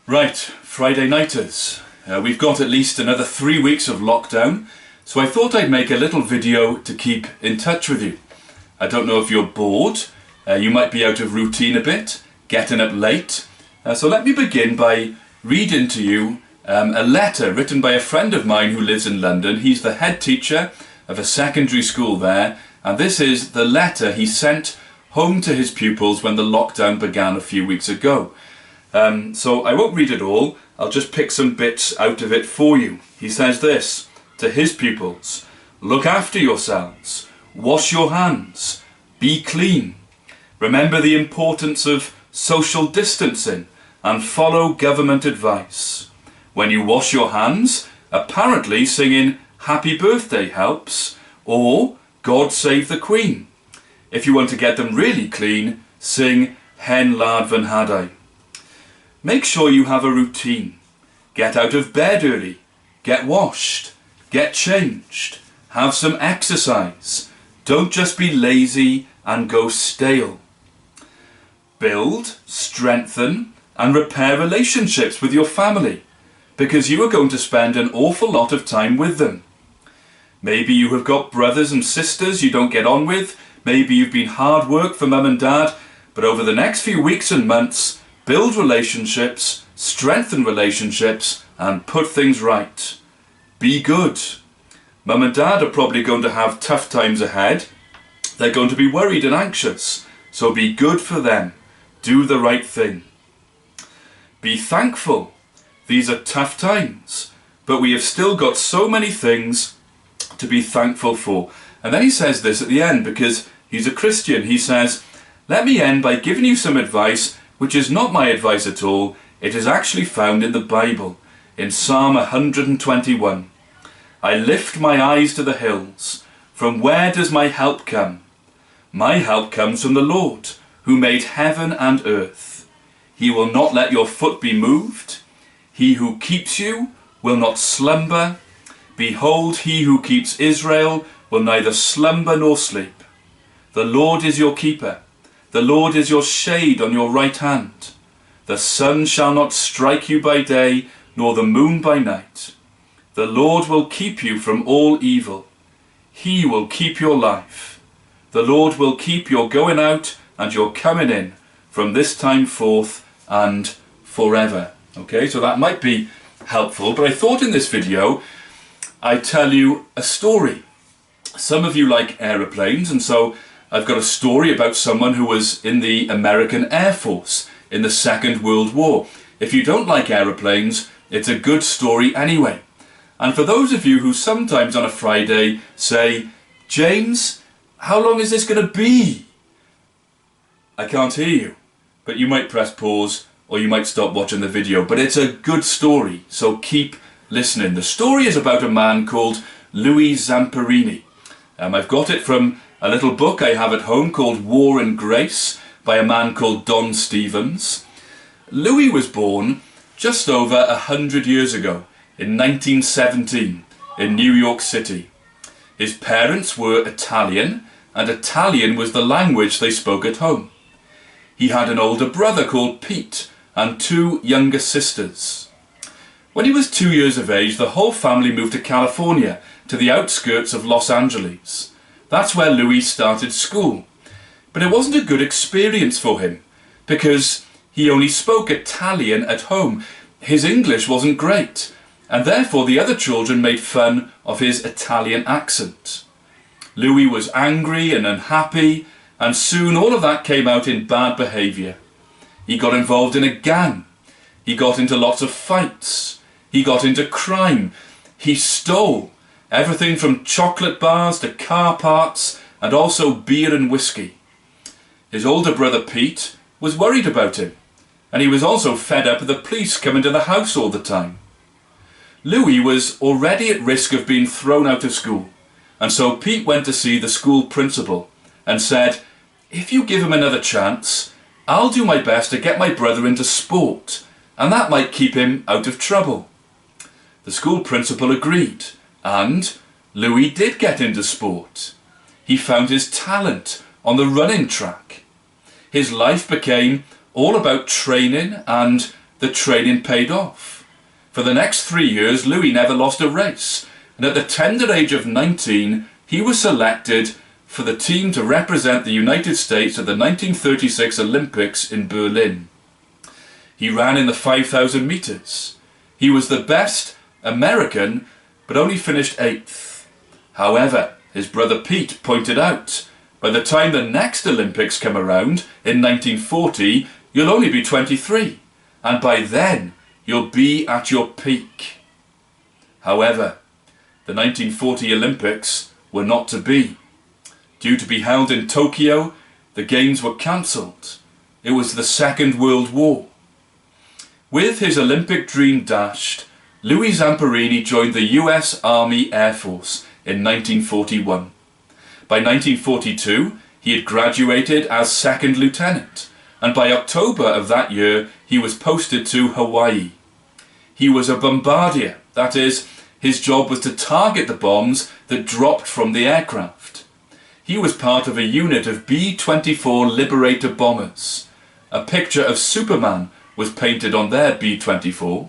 Right, Friday nighters. We've got at least another 3 weeks of lockdown, so I thought I'd make a little video to keep in touch with you. I don't know if you're bored, you might be out of routine a bit, getting up late. So let me begin by reading to you a letter written by a friend of mine who lives in London. He's the head teacher of a secondary school there, and this is the letter he sent home to his pupils when the lockdown began a few weeks ago. So I won't read it all, I'll just pick some bits out of it for you. He says this to his pupils: look after yourselves, wash your hands, be clean. Remember the importance of social distancing and follow government advice. When you wash your hands, apparently singing Happy Birthday helps, or God Save the Queen. If you want to get them really clean, sing Hen Lad Van Hadai. Make sure you have a routine. Get out of bed early, get washed, get changed, have some exercise. Don't just be lazy and go stale. Build, strengthen and repair relationships with your family, because you are going to spend an awful lot of time with them. Maybe you have got brothers and sisters you don't get on with, maybe you've been hard work for mum and dad, but over the next few weeks and months, build relationships, strengthen relationships, and put things right. Be good. Mum and dad are probably going to have tough times ahead. They're going to be worried and anxious, so be good for them. Do the right thing. Be thankful. These are tough times, but we have still got so many things to be thankful for. And then he says this at the end, because he's a Christian. He says, let me end by giving you some advice which is not my advice at all. It is actually found in the Bible, in Psalm 121. I lift my eyes to the hills. From where does my help come? My help comes from the Lord, who made heaven and earth. He will not let your foot be moved. He who keeps you will not slumber. Behold, he who keeps Israel will neither slumber nor sleep. The Lord is your keeper. The Lord is your shade on your right hand. The sun shall not strike you by day, nor the moon by night. The Lord will keep you from all evil. He will keep your life. The Lord will keep your going out and your coming in from this time forth and forever. Okay, so that might be helpful, but I thought in this video I'd tell you a story. Some of you like aeroplanes, and so I've got a story about someone who was in the American Air Force in the Second World War. If you don't like aeroplanes, it's a good story anyway. And for those of you who sometimes on a Friday say, James, how long is this going to be? I can't hear you, but you might press pause or you might stop watching the video, but it's a good story, so keep listening. The story is about a man called Louis Zamperini. I've got it from a little book I have at home called War and Grace by a man called Don Stevens. Louis was born just over 100 years ago in 1917 in New York City. His parents were Italian, and Italian was the language they spoke at home. He had an older brother called Pete and 2 younger sisters. When he was 2 years of age, the whole family moved to California, to the outskirts of Los Angeles. That's where Louis started school. But it wasn't a good experience for him, because he only spoke Italian at home. His English wasn't great, and therefore the other children made fun of his Italian accent. Louis was angry and unhappy, and soon all of that came out in bad behaviour. He got involved in a gang. He got into lots of fights. He got into crime. He stole everything from chocolate bars to car parts, and also beer and whiskey. His older brother Pete was worried about him, and he was also fed up with the police coming to the house all the time. Louis was already at risk of being thrown out of school, and so Pete went to see the school principal and said, if you give him another chance, I'll do my best to get my brother into sport, and that might keep him out of trouble. The school principal agreed, and Louis did get into sport. He found his talent on the running track. His life became all about training and the training paid off. For the next 3 years, Louis never lost a race, and at the tender age of 19, he was selected for the team to represent the United States at the 1936 Olympics in Berlin. He ran in the 5,000 metres. He was the best American, but only finished 8th. However, his brother Pete pointed out, by the time the next Olympics come around in 1940, you'll only be 23, and by then you'll be at your peak. However, the 1940 Olympics were not to be. Due to be held in Tokyo, the Games were cancelled. It was the Second World War. With his Olympic dream dashed, Louis Zamperini joined the US Army Air Force in 1941. By 1942, he had graduated as second lieutenant, and by October of that year, he was posted to Hawaii. He was a bombardier, that is, his job was to target the bombs that dropped from the aircraft. He was part of a unit of B-24 Liberator bombers. A picture of Superman was painted on their B-24.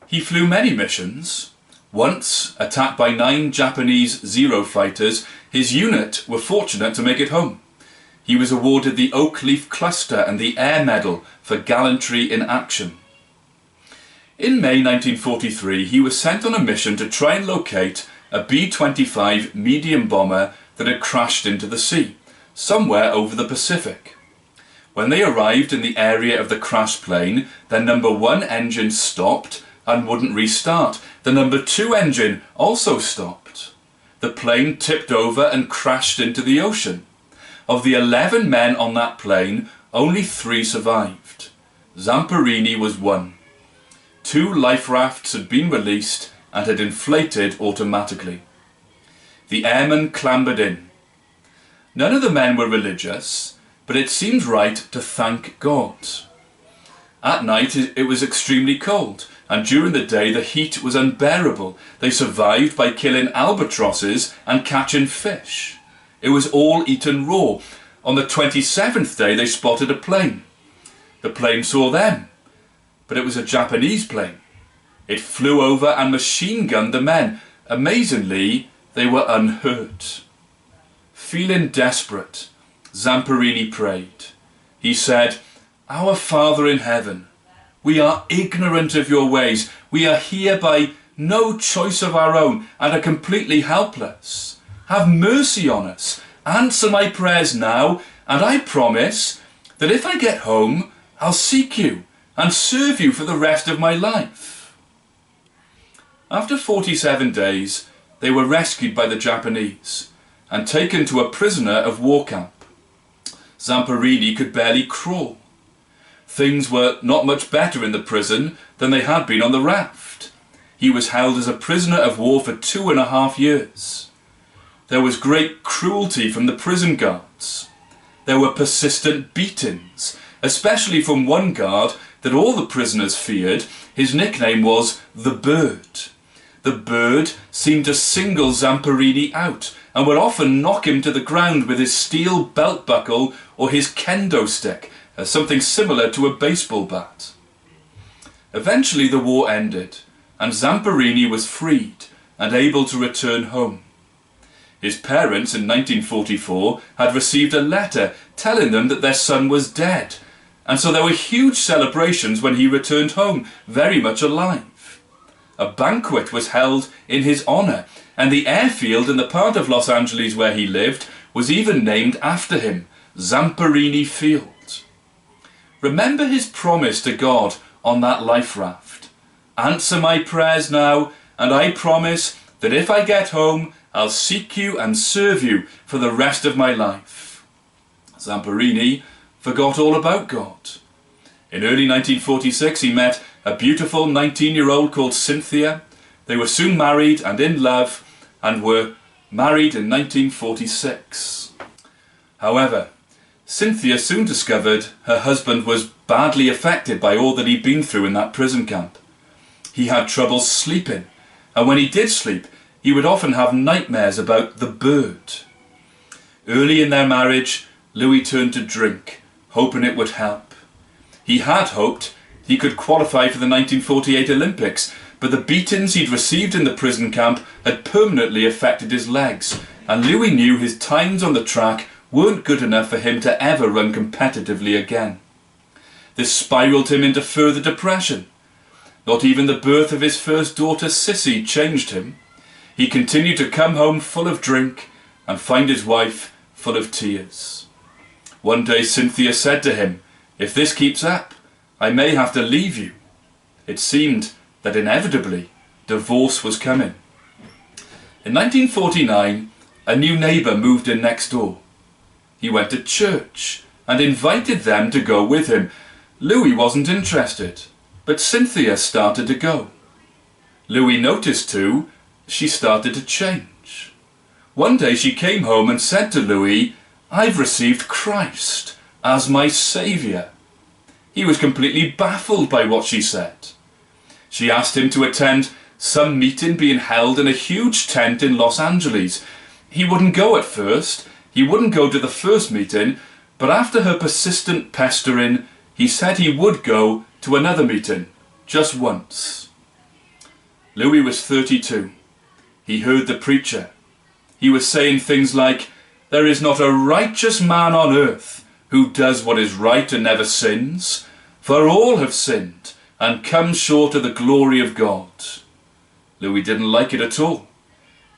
He flew many missions. Once, attacked by 9 Japanese Zero fighters, his unit were fortunate to make it home. He was awarded the Oak Leaf Cluster and the Air Medal for gallantry in action. In May 1943, he was sent on a mission to try and locate a B-25 medium bomber that had crashed into the sea, somewhere over the Pacific. When they arrived in the area of the crash plane, their number 1 engine stopped and wouldn't restart. The number 2 engine also stopped. The plane tipped over and crashed into the ocean. Of the 11 men on that plane, only 3 survived. Zamperini was one. 2 life rafts had been released and had inflated automatically. The airmen clambered in. None of the men were religious, but it seemed right to thank God. At night it was extremely cold, and during the day the heat was unbearable. They survived by killing albatrosses and catching fish. It was all eaten raw. On the 27th day they spotted a plane. The plane saw them, but it was a Japanese plane. It flew over and machine-gunned the men. Amazingly, they were unhurt. Feeling desperate, Zamperini prayed. He said, "Our Father in heaven, we are ignorant of your ways. We are here by no choice of our own and are completely helpless. Have mercy on us. Answer my prayers now, and I promise that if I get home, I'll seek you and serve you for the rest of my life." After 47 days, they were rescued by the Japanese and taken to a prisoner of war camp. Zamperini could barely crawl. Things were not much better in the prison than they had been on the raft. He was held as a prisoner of war for 2.5 years. There was great cruelty from the prison guards. There were persistent beatings, especially from one guard that all the prisoners feared. His nickname was the Bird. The Bird seemed to single Zamperini out and would often knock him to the ground with his steel belt buckle or his kendo stick, something similar to a baseball bat. Eventually the war ended and Zamperini was freed and able to return home. His parents in 1944 had received a letter telling them that their son was dead, and so there were huge celebrations when he returned home, very much alive. A banquet was held in his honour, and the airfield in the part of Los Angeles where he lived was even named after him, Zamperini Field. Remember his promise to God on that life raft. Answer my prayers now, and I promise that if I get home, I'll seek you and serve you for the rest of my life. Zamperini forgot all about God. In early 1946 he met a beautiful 19-year-old called Cynthia. They were soon married and in love and were married in 1946. However, Cynthia soon discovered her husband was badly affected by all that he'd been through in that prison camp. He had trouble sleeping, and when he did sleep, he would often have nightmares about the Bird. Early in their marriage, Louis turned to drink, hoping it would help. He had hoped He could qualify for the 1948 Olympics, but the beatings he'd received in the prison camp had permanently affected his legs, and Louis knew his times on the track weren't good enough for him to ever run competitively again. This spiralled him into further depression. Not even the birth of his first daughter Sissy changed him. He continued to come home full of drink and find his wife full of tears. One day Cynthia said to him, "If this keeps up, I may have to leave you." It seemed that inevitably divorce was coming. In 1949, a new neighbour moved in next door. He went to church and invited them to go with him. Louis wasn't interested, but Cynthia started to go. Louis noticed too, she started to change. One day she came home and said to Louis, "I've received Christ as my saviour." He was completely baffled by what she said. She asked him to attend some meeting being held in a huge tent in Los Angeles. He wouldn't go at first. He wouldn't go to the first meeting, but after her persistent pestering, he said he would go to another meeting, just once. Louis was 32. He heard the preacher. He was saying things like, "There is not a righteous man on earth who does what is right and never sins, for all have sinned and come short of the glory of God." Louis didn't like it at all.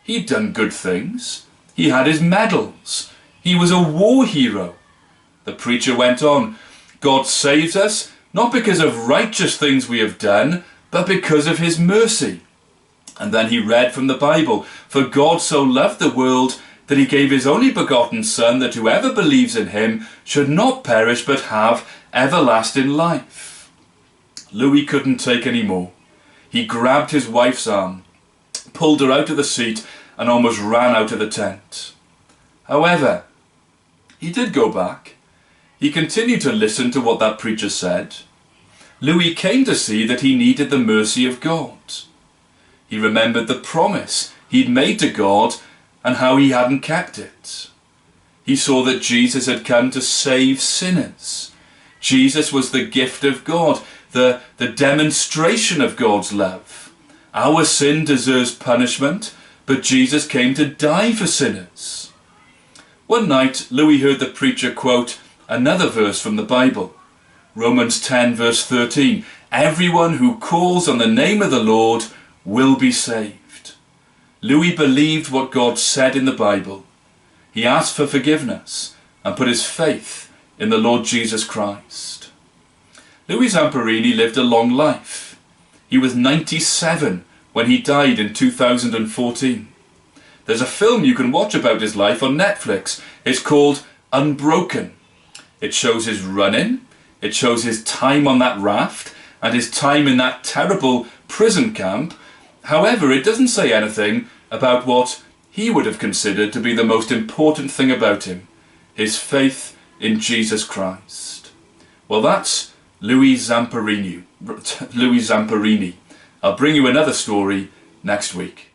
He'd done good things. He had his medals. He was a war hero. The preacher went on, "God saves us not because of righteous things we have done, but because of his mercy." And then he read from the Bible, "For God so loved the world that he gave his only begotten Son, that whoever believes in him should not perish but have everlasting life." Louis couldn't take any more. He grabbed his wife's arm, pulled her out of the seat, and almost ran out of the tent. However, he did go back. He continued to listen to what that preacher said. Louis came to see that he needed the mercy of God. He remembered the promise he'd made to God and how he hadn't kept it. He saw that Jesus had come to save sinners. Jesus was the gift of God, the demonstration of God's love. Our sin deserves punishment, but Jesus came to die for sinners. One night, Louis heard the preacher quote another verse from the Bible. Romans 10 verse 13. "Everyone who calls on the name of the Lord will be saved." Louis believed what God said in the Bible. He asked for forgiveness and put his faith in the Lord Jesus Christ. Louis Zamperini lived a long life. He was 97 when he died in 2014. There's a film you can watch about his life on Netflix. It's called Unbroken. It shows his running, it shows his time on that raft, and his time in that terrible prison camp. However, it doesn't say anything about what he would have considered to be the most important thing about him, his faith in Jesus Christ. Well, that's Louis Zamperini. I'll bring you another story next week.